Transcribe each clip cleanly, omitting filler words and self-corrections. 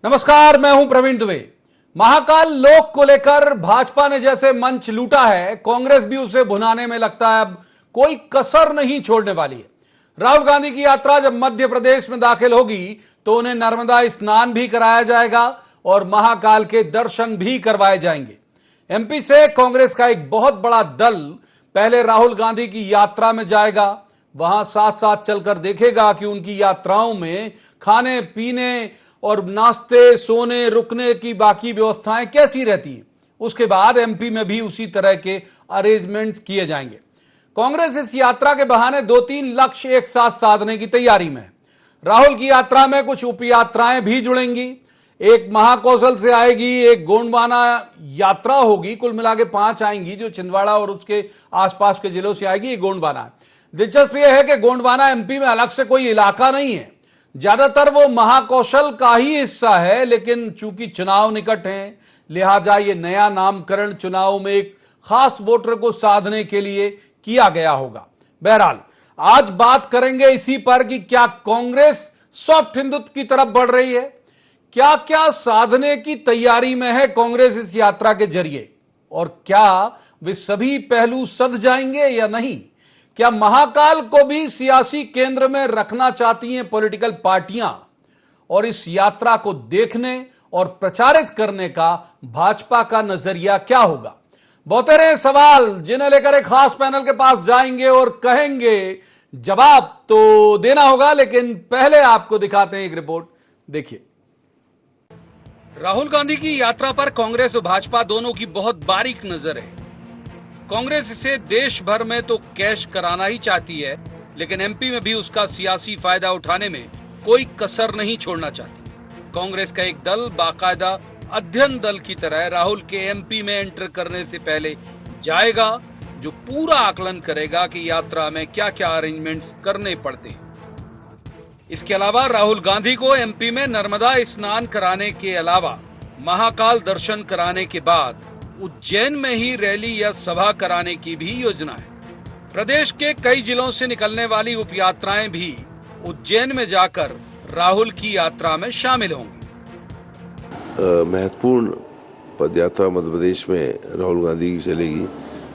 नमस्कार, मैं हूं प्रवीण दुबे। महाकाल लोक को लेकर भाजपा ने जैसे मंच लूटा है, कांग्रेस भी उसे भुनाने में लगता है अब कोई कसर नहीं छोड़ने वाली है। राहुल गांधी की यात्रा जब मध्य प्रदेश में दाखिल होगी तो उन्हें नर्मदा स्नान भी कराया जाएगा और महाकाल के दर्शन भी करवाए जाएंगे। एमपी से कांग्रेस का एक बहुत बड़ा दल पहले राहुल गांधी की यात्रा में जाएगा, वहां साथ साथ चलकर देखेगा कि उनकी यात्राओं में खाने पीने और नाश्ते, सोने, रुकने की बाकी व्यवस्थाएं कैसी रहती हैं। उसके बाद एमपी में भी उसी तरह के अरेंजमेंट्स किए जाएंगे। कांग्रेस इस यात्रा के बहाने 2-3 लक्ष्य एक साथ साधने की तैयारी में है। राहुल की यात्रा में कुछ उपयात्राएं भी जुड़ेंगी। एक महाकौशल से आएगी, एक गोंडवाना यात्रा होगी, कुल मिला के 5 आएंगी, जो छिंदवाड़ा और उसके आसपास के जिलों से आएगी। ये गोंडवाना है। दिलचस्प यह है कि गोंडवाना एमपी में अलग से कोई इलाका नहीं है, ज्यादातर वो महाकौशल का ही हिस्सा है, लेकिन चूंकि चुनाव निकट हैं, लिहाजा ये नया नामकरण चुनाव में एक खास वोटर को साधने के लिए किया गया होगा। बहरहाल आज बात करेंगे इसी पर कि क्या कांग्रेस सॉफ्ट हिंदुत्व की तरफ बढ़ रही है, क्या क्या साधने की तैयारी में है कांग्रेस इस यात्रा के जरिए, और क्या वे सभी पहलू सध जाएंगे या नहीं। क्या महाकाल को भी सियासी केंद्र में रखना चाहती हैं पॉलिटिकल पार्टियां, और इस यात्रा को देखने और प्रचारित करने का भाजपा का नजरिया क्या होगा। बहुतेरे सवाल जिन्हें लेकर एक खास पैनल के पास जाएंगे और कहेंगे जवाब तो देना होगा, लेकिन पहले आपको दिखाते हैं एक रिपोर्ट, देखिए। राहुल गांधी की यात्रा पर कांग्रेस और भाजपा दोनों की बहुत बारीक नजर है। कांग्रेस इसे देश भर में तो कैश कराना ही चाहती है, लेकिन एमपी में भी उसका सियासी फायदा उठाने में कोई कसर नहीं छोड़ना चाहती। कांग्रेस का एक दल बाकायदा अध्ययन दल की तरह राहुल के एमपी में एंटर करने से पहले जाएगा, जो पूरा आकलन करेगा कि यात्रा में क्या क्या अरेंजमेंट्स करने पड़ते हैं। इसके अलावा राहुल गांधी को एमपी में नर्मदा स्नान कराने के अलावा महाकाल दर्शन कराने के बाद उज्जैन में ही रैली या सभा कराने की भी योजना है। प्रदेश के कई जिलों से निकलने वाली उपयात्राएं भी उज्जैन में जाकर राहुल की यात्रा में शामिल होंगी। महत्वपूर्ण पदयात्रा मध्य प्रदेश में राहुल गांधी की चलेगी,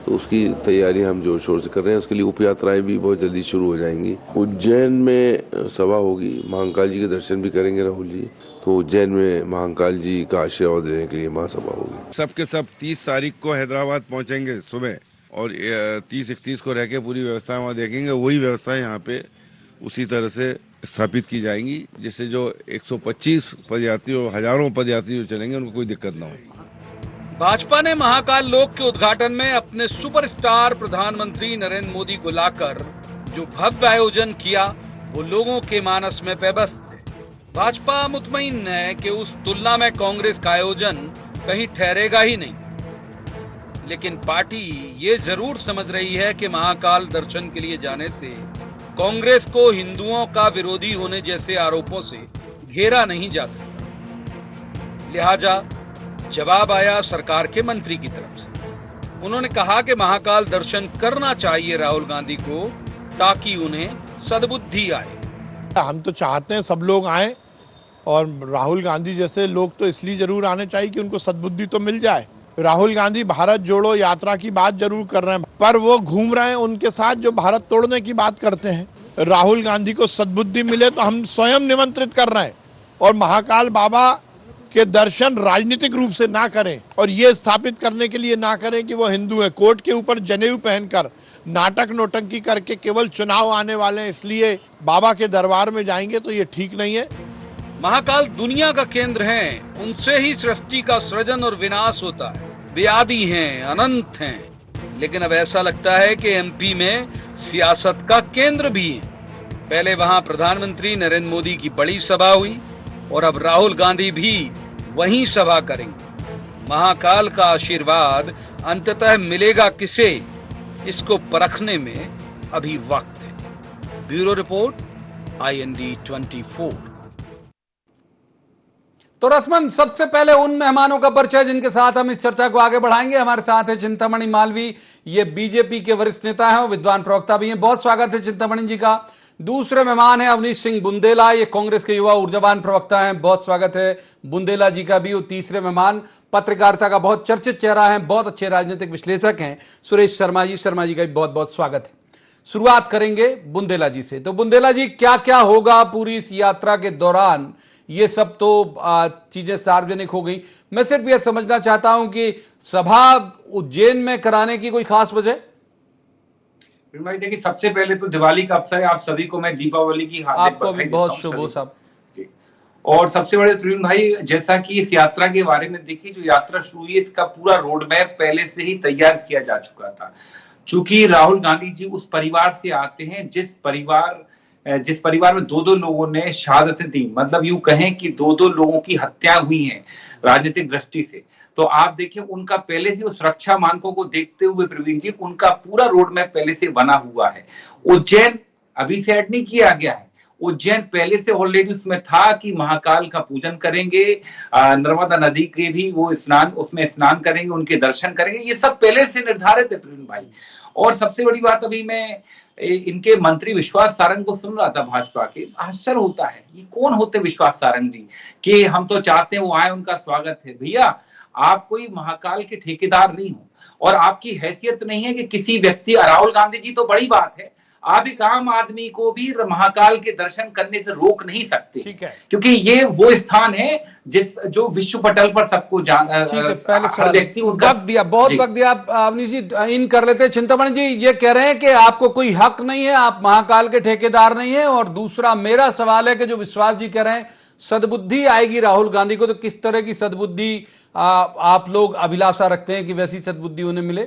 तो उसकी तैयारी हम जोर शोर से कर रहे हैं। उसके लिए उपयात्राएं भी बहुत जल्दी शुरू हो जाएंगी। उज्जैन में सभा होगी, महाकाल जी के दर्शन भी करेंगे राहुल जी, तो उज्जैन में महाकाल जी का आशीर्वाद लेने के लिए महासभा होगी। सबके सब 30 तारीख को हैदराबाद पहुंचेंगे सुबह, और 30-31 को रह के पूरी व्यवस्था वहाँ देखेंगे। वही व्यवस्था यहाँ पे उसी तरह से स्थापित की जाएंगी, जिससे जो 125 पदयात्री और हजारों पदयात्री जो चलेंगे उनको कोई दिक्कत ना हो। भाजपा ने महाकाल लोक के उद्घाटन में अपने सुपरस्टार प्रधानमंत्री नरेंद्र मोदी को लाकर जो भव्य आयोजन किया, वो लोगों के मानस में पेबस थे। भाजपा मुतमईन है कि उस तुलना में कांग्रेस का आयोजन कहीं ठहरेगा ही नहीं, लेकिन पार्टी ये जरूर समझ रही है कि महाकाल दर्शन के लिए जाने से कांग्रेस को हिंदुओं का विरोधी होने जैसे आरोपों से घेरा नहीं जा सकता। लिहाजा जवाब आया सरकार के मंत्री की तरफ से। उन्होंने कहा कि महाकाल दर्शन करना चाहिए राहुल गांधी को, ताकि उन्हें सद्बुद्धि आए। हम तो चाहते हैं सब लोग आए, और राहुल गांधी जैसे लोग तो इसलिए जरूर आने चाहिए कि उनको सद्बुद्धि तो मिल जाए। राहुल गांधी भारत जोड़ो यात्रा की बात जरूर कर रहे हैं, पर वो घूम रहे हैं उनके साथ जो भारत तोड़ने की बात करते हैं। राहुल गांधी को सद्बुद्धि मिले तो हम स्वयं निमंत्रित कर रहे हैं, और महाकाल बाबा के दर्शन राजनीतिक रूप से ना करें, और ये स्थापित करने के लिए ना करें कि वो हिंदू है। कोर्ट के ऊपर जनेऊ पहनकर नाटक नोटंकी करके केवल चुनाव आने वाले हैं इसलिए बाबा के दरबार में जाएंगे, तो ये ठीक नहीं है। महाकाल दुनिया का केंद्र है, उनसे ही सृष्टि का सृजन और विनाश होता है। वे आदि हैं, अनंत हैं, लेकिन अब ऐसा लगता है कि एमपी में सियासत का केंद्र भी है। पहले वहां प्रधानमंत्री नरेंद्र मोदी की बड़ी सभा हुई, और अब राहुल गांधी भी वहीं सभा करेंगे। महाकाल का आशीर्वाद अंततः मिलेगा किसे, इसको परखने में अभी वक्त है। Bureau report, IND 24। तो रस्मन, सबसे पहले उन मेहमानों का परिचय जिनके साथ हम इस चर्चा को आगे बढ़ाएंगे। हमारे साथ है चिंतामणि मालवी, ये बीजेपी के वरिष्ठ नेता हैं और विद्वान प्रवक्ता भी हैं। बहुत स्वागत है चिंतामणि जी का। दूसरे मेहमान हैं अवनीश सिंह बुंदेला, ये कांग्रेस के युवा ऊर्जावान प्रवक्ता हैं, बहुत स्वागत है बुंदेला जी का भी। और तीसरे मेहमान पत्रकारिता का बहुत चर्चित चेहरा है, बहुत अच्छे राजनीतिक विश्लेषक हैं, सुरेश शर्मा जी का भी बहुत बहुत स्वागत है। शुरुआत करेंगे बुंदेला जी से। तो बुंदेला जी, क्या क्या होगा पूरी इस यात्रा के दौरान? ये सब तो चीजें सार्वजनिक हो गई, मैं सिर्फ यह समझना चाहता हूं कि सभा उज्जैन में कराने की कोई खास वजह? भाई देखिए, सबसे पहले तो दिवाली का अवसर है, आप सभी को मैं दीपावली की हार्दिक आपको भी बहुत शुभ हो साहब। और सबसे बड़े प्रवीण भाई, जैसा कि इस यात्रा के बारे में देखिए, जो यात्रा शुरू हुई इसका पूरा रोड मैप पहले से ही तैयार किया जा चुका था। चूंकि राहुल गांधी जी उस परिवार से आते हैं जिस परिवार में दो लोगों ने शहादतें दी, मतलब यूं कहें कि दो लोगों की हत्या हुई है राजनीतिक दृष्टि से। तो आप देखिए, उनका पहले से उस रक्षा मानकों को देखते हुए प्रवीण जी, उनका पूरा रोड मैप पहले से बना हुआ है। उज्जैन अभी से ऐड नहीं किया गया है, उज्जैन पहले से ऑलरेडी उसमें था कि महाकाल का पूजन करेंगे, नर्मदा नदी के भी वो उसमें स्नान करेंगे, उनके दर्शन करेंगे, ये सब पहले से निर्धारित है प्रवीण भाई। और सबसे बड़ी बात, अभी मैं इनके मंत्री विश्वास सारंग को सुन रहा था भाजपा के, आश्चर्य होता है ये कौन होते विश्वास सारंग जी, कि हम तो चाहते हैं वो आए, उनका स्वागत है। भैया, आप कोई महाकाल के ठेकेदार नहीं हो और आपकी हैसियत नहीं है कि किसी व्यक्ति, राहुल गांधी जी तो बड़ी बात है, आप एक आम आदमी को भी महाकाल के दर्शन करने से रोक नहीं सकते। ठीक है, क्योंकि ये वो स्थान है जो विश्व पटल पर सबको पहले व्यक्ति वक्त दिया, बहुत वक्त दिया। अवनीश जी इन कर लेते हैं। चिंतामणि जी ये कह रहे हैं कि आपको कोई हक नहीं है, आप महाकाल के ठेकेदार नहीं है। और दूसरा मेरा सवाल है कि जो विश्वास जी कह रहे हैं सद्बुद्धि आएगी राहुल गांधी को, तो किस तरह की सद्बुद्धि आप लोग अभिलाषा रखते हैं कि वैसी सद्बुद्धि उन्हें मिले?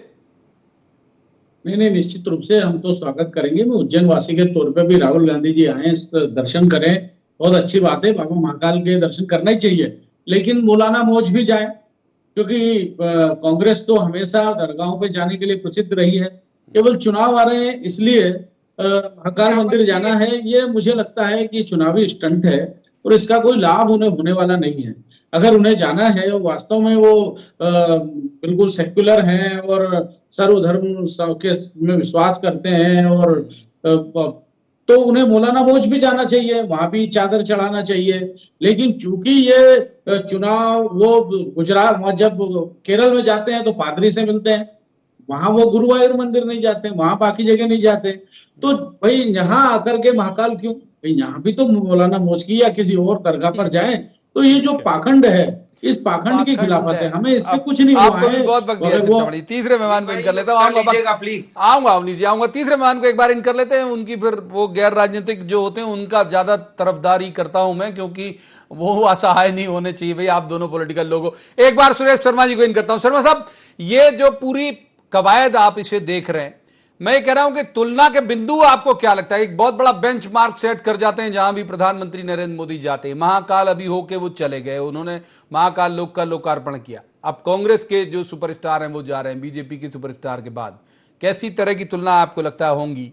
नहीं, निश्चित रूप से हम तो स्वागत करेंगे। मैं उज्जैन वासी के तौर पे भी राहुल गांधी जी आए, दर्शन करें, बहुत अच्छी बात है, बाबा महाकाल के दर्शन करना ही चाहिए। लेकिन मौलाना मौज भी जाए, क्योंकि कांग्रेस तो हमेशा दरगाहों पे जाने के लिए प्रसिद्ध रही है। केवल चुनाव आ रहे हैं इसलिए महाकाल मंदिर जाना है, ये मुझे लगता है कि चुनावी स्टंट है और इसका कोई लाभ उन्हें होने वाला नहीं है। अगर उन्हें जाना है और वास्तव में वो बिल्कुल सेक्युलर हैं और सर्वधर्म में विश्वास करते हैं, और तो उन्हें मौलाना मौज भी जाना चाहिए, वहां भी चादर चढ़ाना चाहिए। लेकिन चूंकि ये चुनाव, वो गुजरात, जब केरल में जाते हैं तो पादरी से मिलते हैं, वहां वो गुरुवायूर मंदिर नहीं जाते, वहां बाकी जगह नहीं जाते। तो भाई यहाँ आकर के महाकाल क्यों? यहाँ भी तो मौलाना मौज की या किसी और दरगाह पर जाएं। तो ये जो पाखंड है, इस पाखंड की खिलाफत है, हमें इससे कुछ नहीं हुआ है। बहुत वक्त दिया। तीसरे मेहमान को इन कर लेता हूँ, आऊंगा अवनीश जी, आऊंगा। तीसरे मेहमान को एक बार इन कर लेते हैं, उनकी फिर वो गैर राजनीतिक जो होते हैं उनका ज्यादा तरफदारी करता हूं मैं, क्योंकि वो असहाय नहीं होने चाहिए। भाई आप दोनों पॉलिटिकल लोग हो। एक बार सुरेश शर्मा जी को इन करता हूं। शर्मा साहब, ये जो पूरी कवायद आप इसे देख रहे हैं, मैं ये कह रहा हूं कि तुलना के बिंदु आपको क्या लगता है? एक बहुत बड़ा बेंचमार्क सेट कर जाते हैं जहां भी प्रधानमंत्री नरेंद्र मोदी जाते हैं। महाकाल अभी होके वो चले गए, उन्होंने महाकाल लोक का लोकार्पण किया। अब कांग्रेस के जो सुपरस्टार हैं वो जा रहे हैं बीजेपी के सुपरस्टार के बाद। कैसी तरह की तुलना आपको लगता है होंगी?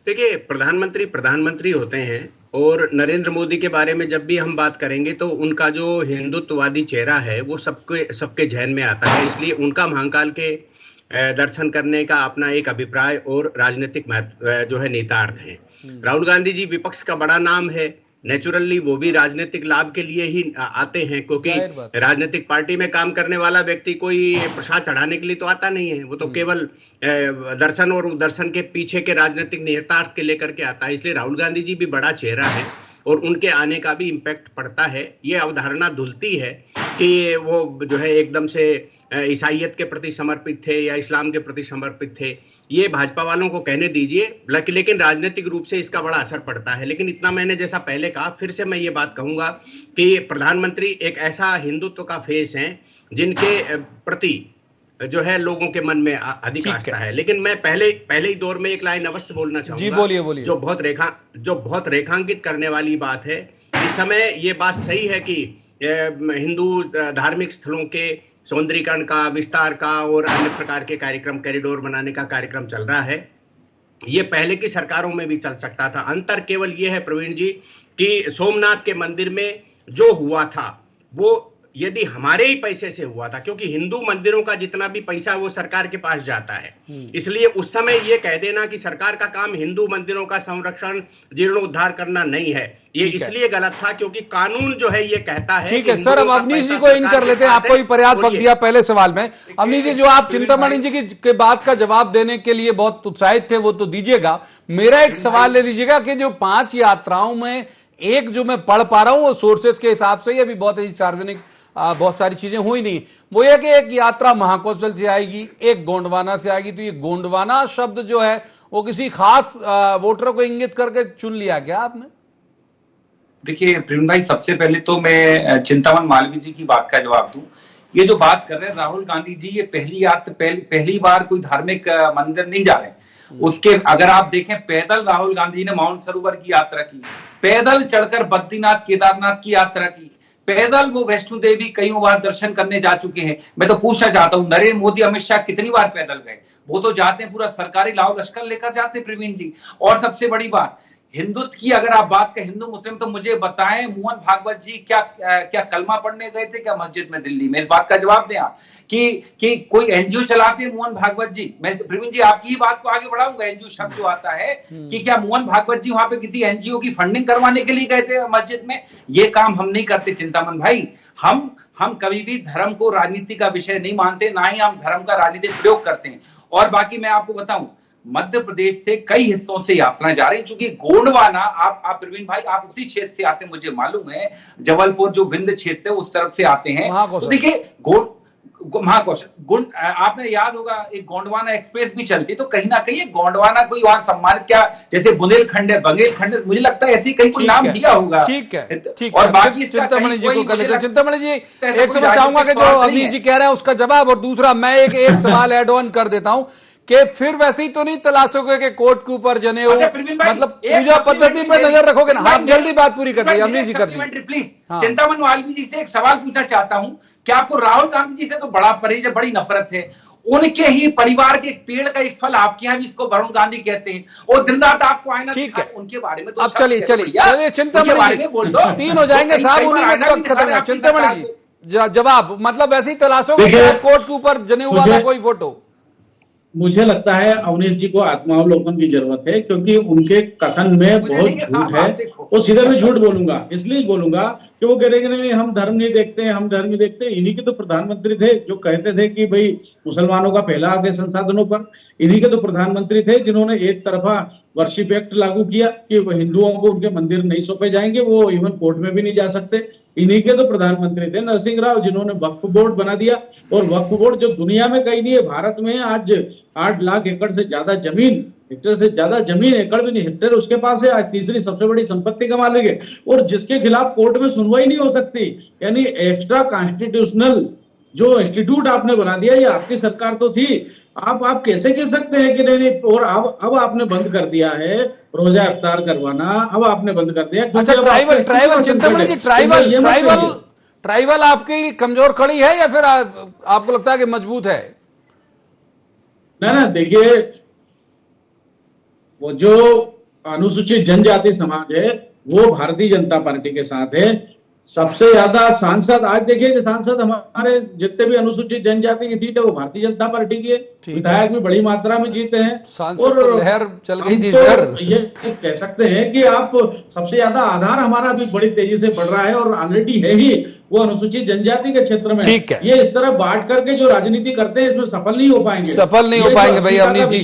देखिए, प्रधानमंत्री होते हैं, और नरेंद्र मोदी के बारे में जब भी हम बात करेंगे तो उनका जो हिंदुत्ववादी चेहरा है वो सबके जहन में आता है। इसलिए उनका महाकाल के दर्शन करने का अपना एक अभिप्राय और राजनीतिक महत्व जो है निहितार्थ है। राहुल गांधी जी विपक्ष का बड़ा नाम है, नेचुरली वो भी राजनीतिक लाभ के लिए ही आते हैं, क्योंकि राजनीतिक पार्टी में काम करने वाला व्यक्ति कोई प्रसाद चढ़ाने के लिए तो आता नहीं है, वो तो केवल दर्शन और दर्शन के पीछे के राजनीतिक निहितार्थ के लेकर के आता है। इसलिए राहुल गांधी जी भी बड़ा चेहरा है और उनके आने का भी इम्पैक्ट पड़ता है। ये अवधारणा धुलती है कि वो जो है एकदम से ईसाइयत के प्रति समर्पित थे या इस्लाम के प्रति समर्पित थे, ये भाजपा वालों को कहने दीजिए, लेकिन राजनीतिक रूप से इसका बड़ा असर पड़ता है। लेकिन इतना मैंने जैसा पहले कहा, फिर से मैं ये बात कहूंगा कि प्रधानमंत्री एक ऐसा हिंदुत्व का फेस है जिनके प्रति जो है लोगों के मन में अधिक आस्था है। लेकिन मैं पहले ही दौर में एक लाइन अवश्य बोलना चाहूंगा, बोलिए। जो बहुत रेखांकित करने वाली बात है। इस समय ये बात सही है कि हिंदू धार्मिक स्थलों के सौंदर्यीकरण का, विस्तार का और अन्य प्रकार के कार्यक्रम, कॉरिडोर बनाने का कार्यक्रम चल रहा है। ये पहले की सरकारों में भी चल सकता था। अंतर केवल ये है प्रवीण जी कि सोमनाथ के मंदिर में जो हुआ था वो यदि हमारे ही पैसे से हुआ था, क्योंकि हिंदू मंदिरों का जितना भी पैसा वो सरकार के पास जाता है, इसलिए उस समय ये कह देना कि सरकार का काम हिंदू मंदिरों का संरक्षण जीर्णोद्धार करना नहीं है, ये इसलिए गलत था क्योंकि कानून जो है ये कहता है। ठीक है सर, अब अवनीश जी को इन कर लेते हैं, आपको भी पर्याप्त वक्त दिया पहले सवाल में। अवनीश जी, जो आप चिंतामणि जी की बात का जवाब देने के लिए बहुत उत्साहित थे वो तो दीजिएगा, मेरा एक सवाल ले लीजिएगा कि जो 5 यात्राओं में एक जो मैं पढ़ पा रहा हूं वो सोर्सेज के हिसाब से, ये भी बहुत ही सार्वजनिक बहुत सारी चीजें हुई नहीं, वो ये कि एक यात्रा महाकौशल से आएगी, एक गोंडवाना से आएगी। तो ये गोंडवाना शब्द जो है वो किसी खास वोटर को इंगित करके चुन लिया क्या आपने? देखिए प्रवीण भाई, सबसे पहले तो मैं चिंतामण मालवीय जी की बात का जवाब दूं। ये जो बात कर रहे हैं राहुल गांधी जी, ये पहली बार कोई धार्मिक मंदिर नहीं जा रहे। उसके अगर आप देखें, पैदल राहुल गांधी जी ने माउंट सरोवर की यात्रा की, पैदल चढ़कर बद्रीनाथ केदारनाथ की यात्रा की, पैदल वो वैष्णो देवी कई बार दर्शन करने जा चुके हैं। मैं तो पूछना चाहता हूं, नरेंद्र मोदी अमित शाह कितनी बार पैदल गए? वो तो जाते हैं, पूरा सरकारी लाव लश्कर लेकर जाते हैं प्रवीण जी। और सबसे बड़ी बात, हिंदुत्व की अगर आप बात करें, हिंदू मुस्लिम, तो मुझे बताएं मोहन भागवत जी क्या कलमा पढ़ने गए थे क्या मस्जिद में दिल्ली में? इस बात का जवाब दें आप कि कोई एनजीओ चलाते हैं मोहन भागवत जी? मैं प्रवीण जी आपकी ही बात को आगे बढ़ाऊंगा। एनजीओ शब्द जो आता है कि क्या मोहन भागवत जी वहां पे किसी एनजीओ की फंडिंग करवाने के लिए गए थे मस्जिद में? ये काम हम नहीं करते चिंतामन भाई। हम कभी भी धर्म को राजनीति का विषय नहीं मानते, ना ही हम धर्म का राजनीतिक प्रयोग करते हैं। और बाकी मैं आपको बताऊं, मध्य प्रदेश से कई हिस्सों से यात्राएं जा रही हैं, चूंकि गोंडवाना, आप प्रवीण भाई आप उसी क्षेत्र से आते हैं, मुझे मालूम है, जबलपुर जो विंध्य क्षेत्र है उस तरफ से आते हैं। तो देखिए महाकौशल आपने याद होगा एक गोंडवाना एक्सप्रेस भी चलती, तो कहीं ना कहीं गोंडवाना कोई वहां सम्मानित, क्या जैसे बुंदेलखंड है, बंगेलखंड, मुझे लगता है ऐसे कहीं कोई नाम दिया होगा। ठीक है, ठीक और बाकी चिंतामणि जी को कर लेते हैं। चिंतामणि जी, एक तो मैं चाहूंगा कि जो अवनीश जी कह रहे हैं उसका जवाब, और दूसरा मैं एक सवाल एड ऑन कर देता हूं कि फिर वैसे ही तो नहीं तलाशोगे कि कोर्ट के ऊपर जने हो, मतलब पूजा पद्धति पर नजर रखोगे ना? आप जल्दी बात पूरी कर दीजिए, अवनीश जी कर दीजिए प्लीज। चिंतामण मालवीय जी से एक सवाल पूछना चाहता हूं, क्या आपको राहुल गांधी जी से तो बड़ा परहेज, बड़ी नफरत है? उनके ही परिवार के एक पेड़ का एक फल आपके यहाँ भी इसको वरुण गांधी कहते हैं, और दिन रात आपको आईना दिखाते हैं उनके बारे में। तो अब चलिए चिंतामणि जी, 3 हो जाएंगे साहब, उन्हीं में वक्त खत्म है। चिंतामणि जी जवाब, मतलब वैसे ही तलाशोगे कोर्ट के ऊपर जने वाला कोई फोटो? मुझे लगता है अवनीश जी को आत्मावलोकन की जरूरत है, क्योंकि उनके कथन में बहुत झूठ है। वो सीधे में झूठ बोलूंगा, इसलिए बोलूंगा कि वो कह रहे कि नहीं हम धर्म नहीं देखते, हम धर्म नहीं देखते। इन्हीं के तो प्रधानमंत्री थे जो कहते थे कि भाई मुसलमानों का पहला आगे संसाधनों पर। इन्हीं के तो प्रधानमंत्री थे जिन्होंने एक तरफा वर्शिप एक्ट लागू किया कि हिंदुओं को उनके मंदिर नहीं सौंपे जाएंगे, वो इवन कोर्ट में भी नहीं जा सकते। इन्हीं के तो प्रधानमंत्री थे नरसिंह राव जिन्होंने वक्फ बोर्ड बना दिया, और वक्फ बोर्ड जो दुनिया में कहीं नहीं है, भारत में आज 8 लाख एकड़ से ज्यादा जमीन, हेक्टेयर से ज्यादा जमीन, एकड़ भी नहीं हेक्टेयर उसके पास है, आज तीसरी सबसे बड़ी संपत्ति का मालिक है, और जिसके खिलाफ कोर्ट में सुनवाई नहीं हो सकती। यानी एक्स्ट्रा कॉन्स्टिट्यूशनल जो इंस्टीट्यूट आपने बना दिया, ये आपकी सरकार तो थी। आप कैसे कह सकते हैं कि नहीं? और अब आपने बंद कर दिया है रोजा इफ्तार करवाना, अब आपने बंद कर दिया। अच्छा, ट्राइबल चिंतामणि जी, ट्राइबल आपकी कमजोर कड़ी है या फिर आपको लगता है कि मजबूत है? ना देखिए, वो जो अनुसूचित जनजाति समाज है वो भारतीय जनता पार्टी के साथ है। सबसे ज्यादा सांसद, आज देखिए कि सांसद हमारे जितने भी अनुसूचित जनजाति की सीट है वो भारतीय जनता पार्टी की है, विधायक भी बड़ी मात्रा में जीते हैं। और लहर चल गई थी तो ये कह सकते हैं कि आप सबसे ज्यादा आधार हमारा भी बड़ी तेजी से बढ़ रहा है, और ऑलरेडी है ही वो अनुसूचित जनजाति के क्षेत्र में। ये इस तरह बांट करके जो राजनीति करते हैं इसमें सफल नहीं हो पाएंगे भाई अवनीश जी।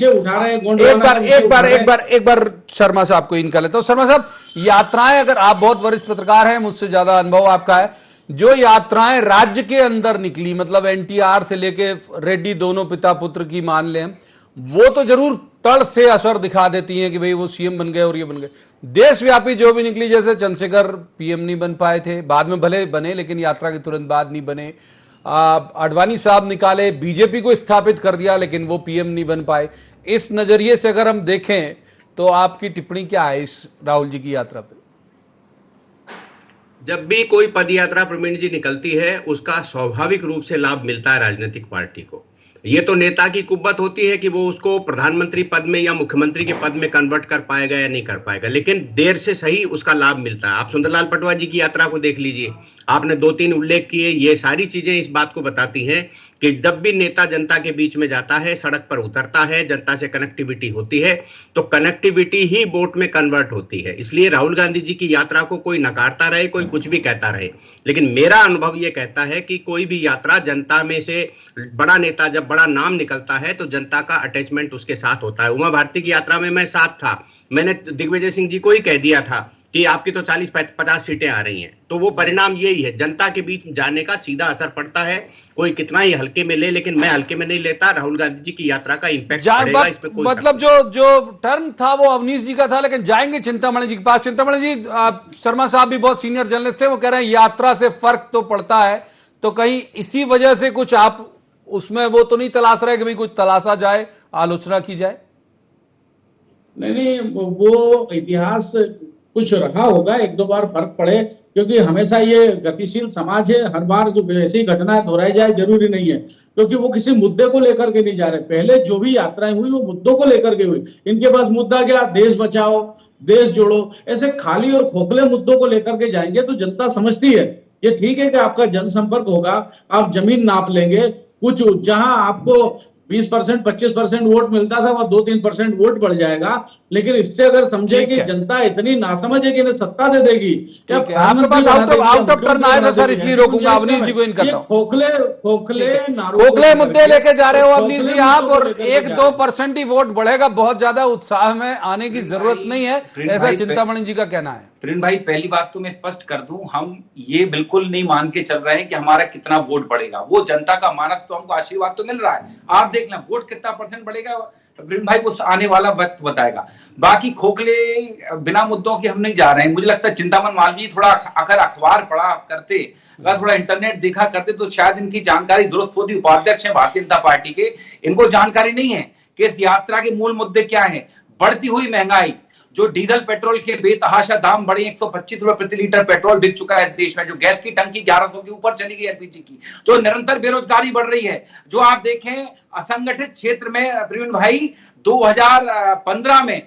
एक बार शर्मा साहब को इनका लेता हूं। शर्मा साहब, यात्राएं, अगर आप बहुत वरिष्ठ पत्रकार हैं, मुझसे ज्यादा अनुभव आपका है, जो यात्राएं राज्य के अंदर निकली, मतलब एनटीआर से लेके रेड्डी दोनों पिता पुत्र की मान लें, वो तो जरूर तड़ से असर दिखा देती हैं कि भाई वो सीएम बन गए और ये बन गए। देशव्यापी जो भी निकली, जैसे चंद्रशेखर पीएम नहीं बन पाए थे, बाद में भले बने लेकिन यात्रा के तुरंत बाद नहीं बने। आडवाणी साहब निकाले, बीजेपी को स्थापित कर दिया लेकिन वो पीएम नहीं बन पाए। इस नजरिए से अगर हम देखें तो आपकी टिप्पणी क्या है इस राहुल जी की यात्रा पे? जब भी कोई पद यात्रा प्रवीण जी निकलती है, उसका स्वाभाविक रूप से लाभ मिलता है राजनीतिक पार्टी को। ये तो नेता की कुव्वत होती है कि वो उसको प्रधानमंत्री पद में या मुख्यमंत्री के पद में कन्वर्ट कर पाएगा या नहीं कर पाएगा, लेकिन देर से सही उसका लाभ मिलता है। आप सुंदरलाल पटवा जी की यात्रा को देख लीजिए, आपने 2-3 उल्लेख किए, ये सारी चीजें इस बात को बताती हैं कि जब भी नेता जनता के बीच में जाता है, सड़क पर उतरता है, जनता से कनेक्टिविटी होती है, तो कनेक्टिविटी ही वोट में कन्वर्ट होती है। इसलिए राहुल गांधी जी की यात्रा को कोई नकारता रहे, कोई कुछ भी कहता रहे, लेकिन मेरा अनुभव ये कहता है कि कोई भी यात्रा जनता में से बड़ा नेता, जब बड़ा नाम निकलता है तो जनता का अटैचमेंट उसके साथ होता है। उमा भारती की यात्रा में मैं साथ था, मैंने दिग्विजय सिंह जी को ही कह दिया था कि आपकी तो 40-50 सीटें आ रही हैं, तो वो परिणाम यही है, जनता के बीच जाने का सीधा असर पड़ता है। कोई कितना ही हल्के में ले, लेकिन मैं हल्के में नहीं लेता। राहुल गांधी जी की यात्रा का इंपैक्ट पड़ेगा, इस पे कोई मतलब जो टर्न था वो अवनीश जी का था, लेकिन जाएंगे चिंतामणि जी के पास। चिंतामणि जी, शर्मा साहब भी बहुत सीनियर जर्नलिस्ट है, वो कह रहे हैं यात्रा से फर्क तो पड़ता है, तो कहीं इसी वजह से कुछ आप उसमें वो तो नहीं तलाश रहे कि भाई कुछ तलाशा जाए, आलोचना की जाए? नहीं, वो इतिहास कुछ रहा होगा, 1-2 बार फर्क पड़े, क्योंकि हमेशा ये गतिशील समाज है, हर बार जो ऐसी घटनाएं दोहराई जाए जरूरी नहीं है, क्योंकि वो किसी मुद्दे को लेकर के नहीं जा रहे। पहले जो भी यात्राएं हुई वो मुद्दों को लेकर के हुई। इनके पास मुद्दा क्या, देश बचाओ, देश जोड़ो, ऐसे खाली और खोखले मुद्दों को लेकर के जाएंगे तो जनता समझती है। ये ठीक है कि आपका जनसंपर्क होगा, आप जमीन नाप लेंगे, कुछ जहां आपको 20%, 25% वोट मिलता था, वह 2-3% वोट बढ़ जाएगा, लेकिन इससे अगर समझे कि जनता इतनी नासमझ है कि इन्हें सत्ता दे देगी, आपके पास आउट ऑफ टर्न आया था सर, इसलिए रोकूंगा अवनीश जी को। इन करता हूं, खोखले मुद्दे लेके जा रहे हो अवनीश जी आप, और 1-2% ही वोट बढ़ेगा, बहुत ज्यादा उत्साह में आने की जरूरत नहीं है, ऐसा चिंतामणि जी का कहना है। प्रवीण भाई, पहली बात तो मैं स्पष्ट कर दूं, हम ये बिल्कुल नहीं मान के चल रहे हैं कि हमारा कितना वोट बढ़ेगा। वो जनता का मानस तो हमको आशीर्वाद तो मिल रहा है, आप देख लें वोट कितना % बढ़ेगा, प्रवीण भाई वो आने वाला वक्त बताएगा। बाकी खोखले बिना मुद्दों के हम नहीं जा रहे हैं। मुझे लगता है चिंतामण मालवीय थोड़ा अगर अखबार पढ़ा करते, अगर थोड़ा इंटरनेट देखा करते, तो शायद इनकी जानकारी दुरुस्त होती। उपाध्यक्ष है भारतीय जनता पार्टी के, इनको जानकारी नहीं है कि इस यात्रा के मूल मुद्दे क्या है। बढ़ती हुई महंगाई, जो डीजल पेट्रोल के बेतहाशा दाम बढ़े, 125 रुपए प्रति लीटर पेट्रोल बिक चुका है देश में, जो गैस की टंकी 1100 के ऊपर चली गई एलपीजी की, जो निरंतर बेरोजगारी बढ़ रही है, जो आप देखें असंगठित क्षेत्र में प्रवीण भाई 2015 में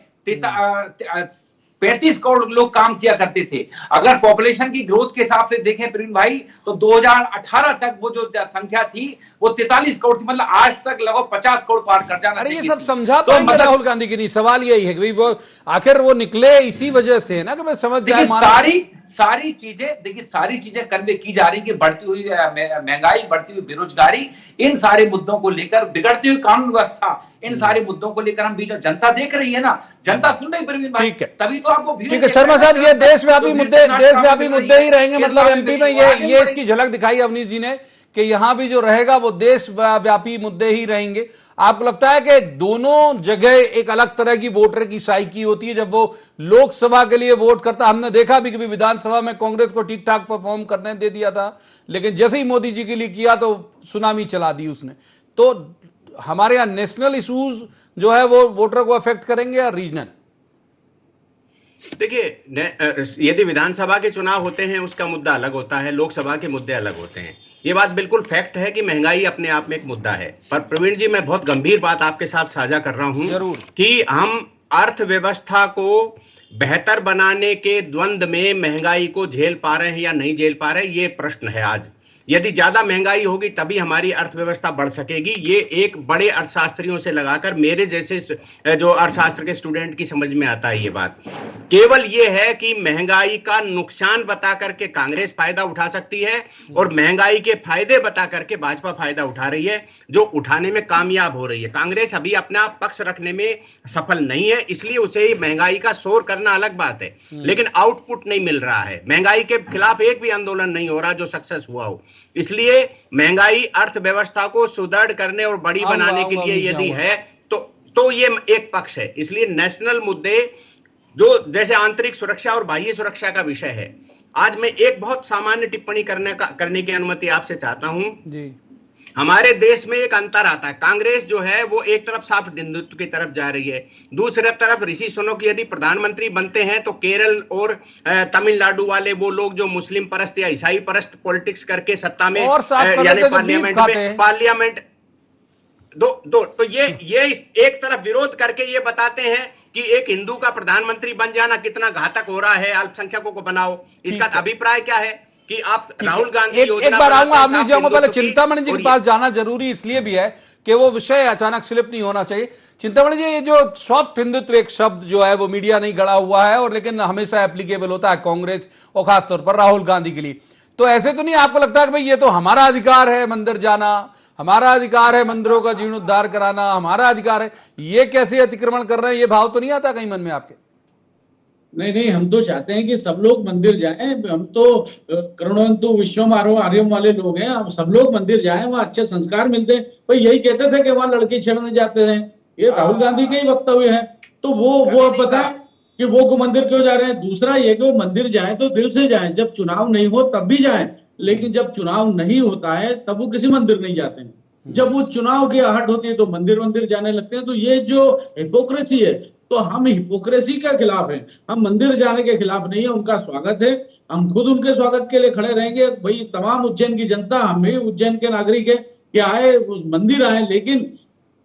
35 करोड़ लोग काम किया करते थे। अगर पॉपुलेशन की ग्रोथ के हिसाब से देखें प्रवीण भाई, तो 2018 तक वो जो संख्या थी वो 43 करोड़ थी, मतलब आज तक लगभग 50 करोड़ पार कर जाना चाहिए। ये सब समझा पाएंगे राहुल गांधी की? नहीं, सवाल यही है कि वो आखिर वो निकले इसी वजह से ना, कि मैं समझ जाए। सारी चीजें कन्वे की जा रही कि बढ़ती हुई महंगाई, बढ़ती हुई बेरोजगारी, इन सारे मुद्दों को लेकर, बिगड़ती हुई कानून व्यवस्था, इन सारे मुद्दों को लेकर हम बीच में, जनता देख रही है ना, जनता सुन रही प्रवीण भाई, तभी तो आपको ठीक है। शर्मा साहब, ये देशव्यापी मुद्दे ही रहेंगे, मतलब एमपी में ये इसकी झलक दिखाई अवनीश जी ने कि यहां भी जो रहेगा वो देशव्यापी मुद्दे ही रहेंगे। आपको लगता है कि दोनों जगह एक अलग तरह की वोटर की साइकी होती है जब वो लोकसभा के लिए वोट करता? हमने देखा भी कि विधानसभा में कांग्रेस को ठीक ठाक परफॉर्म करने दे दिया था, लेकिन जैसे ही मोदी जी के लिए किया तो सुनामी चला दी उसने। तो हमारे यहां नेशनल इश्यूज जो है वो वोटर को अफेक्ट करेंगे या रीजनल? देखिए, यदि विधानसभा के चुनाव होते हैं उसका मुद्दा अलग होता है, लोकसभा के मुद्दे अलग होते हैं। ये बात बिल्कुल फैक्ट है कि महंगाई अपने आप में एक मुद्दा है। पर प्रवीण जी, मैं बहुत गंभीर बात आपके साथ साझा कर रहा हूं कि हम अर्थव्यवस्था को बेहतर बनाने के द्वंद में महंगाई को झेल पा रहे हैं या नहीं झेल पा रहे, ये प्रश्न है आज। यदि ज्यादा महंगाई होगी तभी हमारी अर्थव्यवस्था बढ़ सकेगी, ये एक बड़े अर्थशास्त्रियों से लगाकर मेरे जैसे जो अर्थशास्त्र के स्टूडेंट की समझ में आता है ये बात। केवल ये है कि महंगाई का नुकसान बता करके कांग्रेस फायदा उठा सकती है और महंगाई के फायदे बता करके भाजपा फायदा उठा रही है, जो उठाने में कामयाब हो रही है। कांग्रेस अभी अपना पक्ष रखने में सफल नहीं है, इसलिए उसे महंगाई का शोर करना अलग बात है, लेकिन आउटपुट नहीं मिल रहा है। महंगाई के खिलाफ एक भी आंदोलन नहीं हो रहा जो सक्सेस हुआ हो। इसलिए महंगाई अर्थव्यवस्था को सुदृढ़ करने और बड़ी बनाने के लिए यदि है तो ये एक पक्ष है। इसलिए नेशनल मुद्दे जो जैसे आंतरिक सुरक्षा और बाह्य सुरक्षा का विषय है, आज मैं एक बहुत सामान्य टिप्पणी करने की अनुमति आपसे चाहता हूं जी। हमारे देश में एक अंतर आता है, कांग्रेस जो है वो एक तरफ साफ हिंदुत्व की तरफ जा रही है, दूसरी तरफ ऋषि सुनक यदि प्रधानमंत्री बनते हैं तो केरल और तमिलनाडु वाले वो लोग जो मुस्लिम परस्त या ईसाई परस्त पॉलिटिक्स करके सत्ता में यानी पार्लियामेंट तो ये एक तरफ विरोध करके ये बताते हैं कि एक हिंदू का प्रधानमंत्री बन जाना कितना घातक हो रहा है, अल्पसंख्यकों को बनाओ। इसका अभिप्राय क्या है कि आप राहुल गांधी एक बार आऊंगा, आप नहीं जाऊंगा, पहले चिंतामणि जी के पास जाना जरूरी इसलिए भी है कि वो विषय अचानक स्लिप नहीं होना चाहिए। चिंतामणि जी, ये जो सॉफ्ट हिंदुत्व एक शब्द जो है वो मीडिया नहीं गढ़ा हुआ है, और लेकिन हमेशा एप्लीकेबल होता है कांग्रेस और खासतौर पर राहुल गांधी के लिए, तो ऐसे तो नहीं आपको लगता कि भाई ये तो हमारा अधिकार है मंदिर जाना, हमारा अधिकार है मंदिरों का जीर्णोद्धार कराना, हमारा अधिकार है, ये कैसे अतिक्रमण कर रहे हैं, ये भाव तो नहीं आता कहीं मन में आपके? नहीं, हम तो चाहते हैं कि सब लोग मंदिर जाएं। हम तो करुणवंतु विश्वम आर्यम वाले लोग हैं, हम सब लोग मंदिर जाएं, वहां अच्छे संस्कार मिलते हैं। भाई यही कहते थे कि वहां लड़के छेड़ने जाते हैं, ये राहुल गांधी के ही वक्तव्य है। तो वो अब बताएं कि वो मंदिर क्यों जा रहे हैं। दूसरा ये कि वो मंदिर जाएं तो दिल से जाएं, जब चुनाव नहीं हो तब भी जाएं, लेकिन जब चुनाव नहीं होता है तब वो किसी मंदिर नहीं जाते हैं। जब वो चुनाव की आहट होती है तो मंदिर जाने लगते हैं। तो ये जो हिपोक्रेसी है, तो हम हिपोक्रेसी के खिलाफ हैं, हम मंदिर जाने के खिलाफ नहीं है। उनका स्वागत है, हम खुद उनके स्वागत के लिए खड़े रहेंगे। भाई तमाम उज्जैन की जनता, हम भी उज्जैन के नागरिक है कि आए मंदिर आए, लेकिन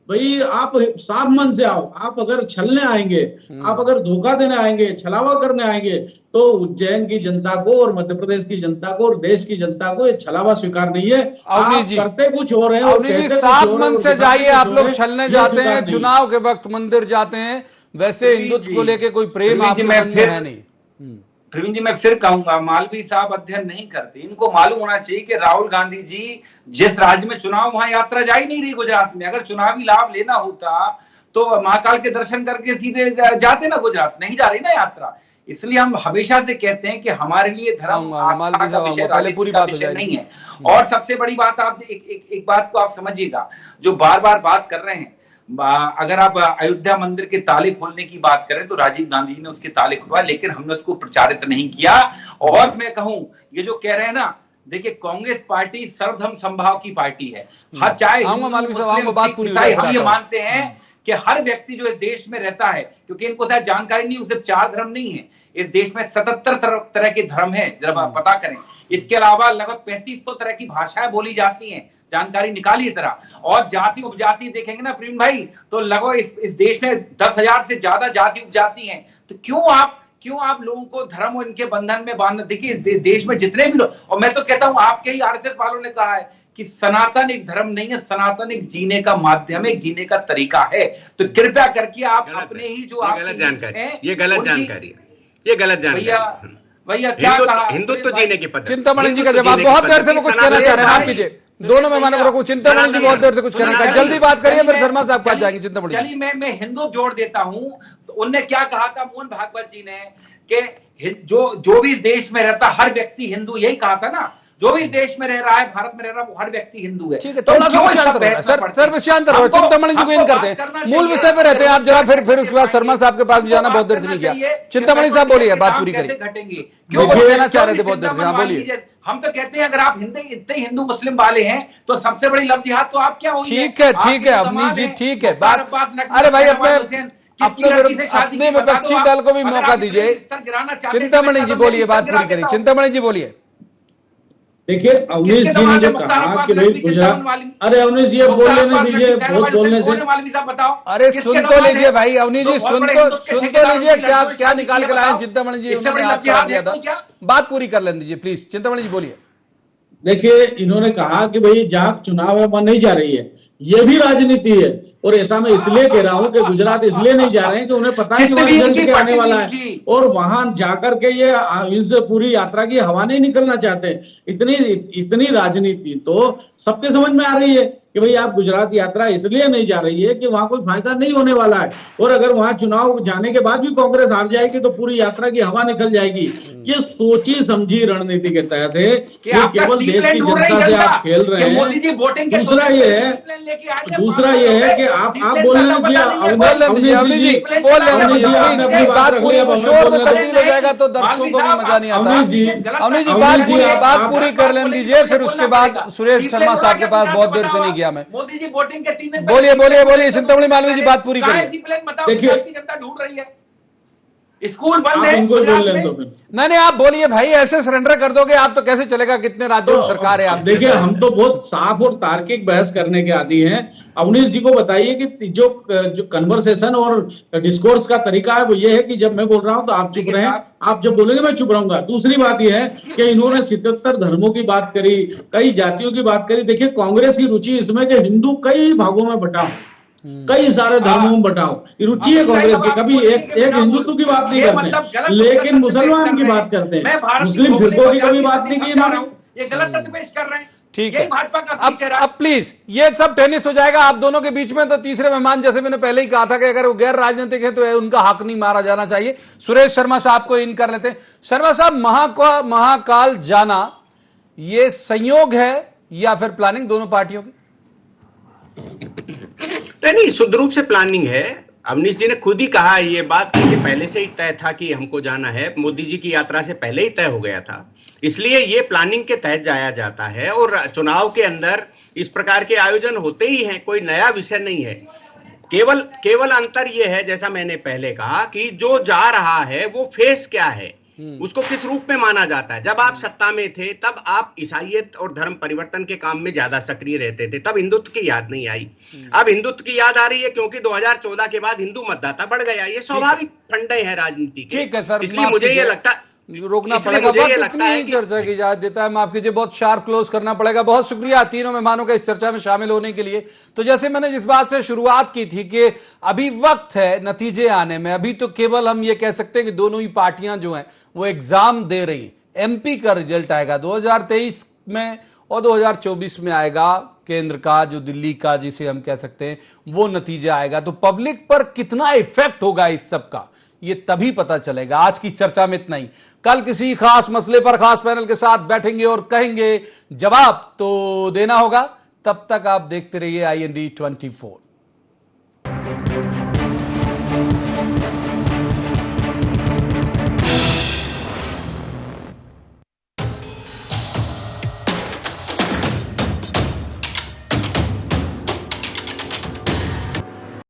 भाई आप साफ मन से आओ। आप अगर छलने आएंगे, आप अगर धोखा देने आएंगे, छलावा करने आएंगे, तो उज्जैन की जनता को और मध्य प्रदेश की जनता को और देश की जनता को ये छलावा स्वीकार नहीं है। आप करते कुछ हो रहे हैं, साफ मन से जाइए। आप लोग छलने जाते हैं, चुनाव के वक्त मंदिर जाते हैं, वैसे हिंदुत्व को लेके कोई प्रेम आप में है नहीं। प्रवीण जी, मैं फिर कहूंगा, मालवीय साहब अध्ययन नहीं करते। इनको मालूम होना चाहिए कि राहुल गांधी जी जिस राज्य में चुनाव, वहां यात्रा जा ही नहीं रही गुजरात में। अगर चुनावी लाभ लेना होता तो महाकाल के दर्शन करके सीधे जाते ना गुजरात, नहीं जा रही ना यात्रा। इसलिए हम हमेशा से कहते हैं कि हमारे लिए धर्म आस्था का विषय राजनीति का विषय नहीं है। और सबसे बड़ी बात, आप एक बात को आप समझिएगा, जो बार बार बात कर रहे हैं, अगर आप अयोध्या मंदिर के ताले खोलने की बात करें तो राजीव गांधी जी ने उसके ताले खुलवाए, लेकिन हमने उसको प्रचारित नहीं किया। और मैं कहूं, ये जो कह रहे हैं ना, देखिए कांग्रेस पार्टी सर्वधर्म समभाव की पार्टी है। हर चाहे हम ये मानते हैं कि हर व्यक्ति जो इस देश में रहता है, क्योंकि इनको शायद जानकारी नहीं, सिर्फ 4 धर्म नहीं है इस देश में, 77 तरह के धर्म है, जब आप पता करें। इसके अलावा लगभग 3500 तरह की भाषाएं बोली जाती हैं, जानकारी निकालिए तरह। और जाति उपजाति देखेंगे ना प्रेम भाई, तो लगभग इस देश में 10,000 से ज्यादा जाति उपजाति हैं। तो क्यों आप लोगों को धर्म और इनके बंधन में बांधना। देखिए देश में जितने भी लोग, और मैं तो कहता हूं आपके ही आरएसएस वालों ने कहा है कि सनातन एक धर्म नहीं है, सनातन एक जीने का माध्यम है, एक जीने का तरीका है। तो कृपया करके आप अपने ही जो आप गलत जानकारी है, ये गलत जानकारी है भैया क्या कहा हिंदुत्व जीने की पद्धति। चिंतामणि जी का जवाब, बहुत देर से वो कुछ कहना चाह रहे हैं, माफ कीजिए, दोनों मेहमानों को। चिंतामणि जी बहुत देर से कुछ कहना चाह, जल्दी बात करिए, फिर शर्मा साहब पास जाएंगे। चिंतामणि चलिए मैं हिंदू जोड़ देता हूं। उनने क्या कहा था मोहन भागवत जी ने, कि जो भी देश में रहता हर व्यक्ति हिंदू, यही कहा था ना। जो भी देश में रह रहा है, भारत में रह रहा है, वो हर व्यक्ति हिंदू है। ठीक है, थोड़ा सा सर विषयांतर हो। चिंतामणि जी को इन करते हैं, मूल विषय पे रहते हैं आप जरा, फिर उसके बाद शर्मा साहब के पास भी जाना बहुत देर से नहीं किया। चिंतामणि साहब बोलिए, बात पूरी करिए। घटेंगे क्यों कहना चाह रहे थे बहुत देर से, बोलिए। हम तो कहते हैं अगर आप इतने हिंदू मुस्लिम वाले हैं तो सबसे बड़ी लव जिहाद तो आप क्या होगी। ठीक है अवनीश जी, ठीक है बात। अरे भाई अपने विपक्षी दल को भी मौका दीजिए। चिंतामणि जी बोलिए, बात पूरी करिए। चिंतामणि जी बोलिए। देखिए अवनीश जी ने जो कहा कि भाई गुजरात, अरे अवनीश जी बोलने नहीं दीजिए, बहुत बोलने से। अरे सुन तो लीजिए भाई, अवनीश जी सुन तो लीजिए, क्या निकाल के लाए चिंतामणि जी, उन्होंने हाथ काट दिया था, बात पूरी कर लेने दीजिए प्लीज। चिंतामणि जी बोलिए। देखिए इन्होंने कहा कि भाई जहां चुनाव है वहां नहीं जा रही है, ये भी राजनीति है। और ऐसा मैं इसलिए कह रहा हूं कि गुजरात इसलिए नहीं जा रहे हैं कि उन्हें पता है कि वहां रिजल्ट क्या आने वाला है, और वहां जाकर के ये इस पूरी यात्रा की हवा नहीं निकलना चाहते। इतनी राजनीति तो सबके समझ में आ रही है कि भाई आप गुजरात यात्रा इसलिए नहीं जा रही है कि वहां कोई फायदा नहीं होने वाला है, और अगर वहां चुनाव जाने के बाद भी कांग्रेस हार जाएगी तो पूरी यात्रा की हवा निकल जाएगी। ये सोची समझी रणनीति के तहत है, ये केवल देश की जनता से आप खेल रहे हैं। दूसरा ये है कि आप बोल जाएगा तो दर्शकों को भी मजा नहीं आता। अवनीश जी बात पूरी कर लेने दीजिए, फिर उसके बाद सुरेश शर्मा साहब के पास बहुत देर से नहीं गया मैं। मोदी जी वोटिंग के 3 बोलिए चिंतामणि मालवीय जी बात पूरी करिए। देखिए जनता ढूंढ रही है। स्कूल बंद आप है इनको बोल गुजरात लें में। तो फिर नहीं आप बोलिए भाई, ऐसे सरेंडर कर दोगे आप तो कैसे चलेगा? कितने राज्यों में सरकार है अब आप? देखिए, हम तो बहुत साफ और तार्किक बहस करने के आदी हैं। अवनीश जी को बताइए कि जो कन्वर्सेशन और डिस्कोर्स का तरीका है वो ये है कि जब मैं बोल रहा हूं तो आप चुप देखिए रहें, साहब, आप जब बोलेंगे मैं चुप रहूंगा। दूसरी बात यह है कि इन्होंने 77 धर्मों की बात करी, कई जातियों की बात करी। देखिए, कांग्रेस की रुचि इसमें कि हिंदू कई भागों में बंटाओ, कई सारे धर्मों में बंटाओ, ये रुचि है कांग्रेस की। कभी एक हिंदुत्व की बात नहीं करते, लेकिन मुसलमान की बात करते हैं, मुस्लिम फिरकों की कभी बात नहीं की इन्होंने। ये गलत तथ्य पेश कर रहे हैं। ठीक यही है, भाजपा का फीचर है। अब प्लीज ये सब टेनिस हो जाएगा आप दोनों के बीच में। तो तीसरे मेहमान, जैसे मैंने पहले ही कहा था कि अगर वो गैर राजनीतिक है तो उनका हक नहीं मारा जाना चाहिए। सुरेश शर्मा साहब को इन कर लेते हैं। शर्मा साहब, महाकाल जाना ये संयोग है या फिर प्लानिंग दोनों पार्टियों की? नहीं, शुद्ध रूप से प्लानिंग है। अवनीश जी ने खुद ही कहा ये बात कि पहले से ही तय था कि हमको जाना है, मोदी जी की यात्रा से पहले ही तय हो गया था, इसलिए ये प्लानिंग के तहत जाया जाता है। और चुनाव के अंदर इस प्रकार के आयोजन होते ही हैं, कोई नया विषय नहीं है। केवल अंतर ये है, जैसा मैंने पहले कहा, कि जो जा रहा है वो फेस क्या है, उसको किस रूप में माना जाता है। जब आप सत्ता में थे तब आप ईसाइयत और धर्म परिवर्तन के काम में ज्यादा सक्रिय रहते थे, तब हिंदुत्व की याद नहीं आई। अब हिंदुत्व की याद आ रही है क्योंकि 2014 के बाद हिंदू मतदाता बढ़ गया। ये स्वाभाविक फंडे हैं राजनीति के। ठीक है सर, इसलिए मुझे ये लगता रोकना इसलिए पड़ेगा। मुझे ये बस लगता इतनी है ही कि चर्चा की इजाजत देता है, माफ कीजिए, बहुत शार्प क्लोज करना पड़ेगा। बहुत शुक्रिया तीनों मेहमानों का इस चर्चा में शामिल होने के लिए। तो जैसे मैंने जिस बात से शुरुआत की थी कि अभी वक्त है नतीजे आने में, अभी तो केवल हम ये कह सकते हैं कि दोनों ही पार्टियां जो हैं वो एग्जाम दे रही। एमपी का रिजल्ट आएगा 2023 में और 2024 में आएगा केंद्र का, जो दिल्ली का जिसे हम कह सकते हैं, वो नतीजा आएगा। तो पब्लिक पर कितना इफेक्ट होगा इस सब का, ये तभी पता चलेगा। आज की चर्चा में इतना ही। कल किसी खास मसले पर खास पैनल के साथ बैठेंगे और कहेंगे, जवाब तो देना होगा। तब तक आप देखते रहिए IND 24।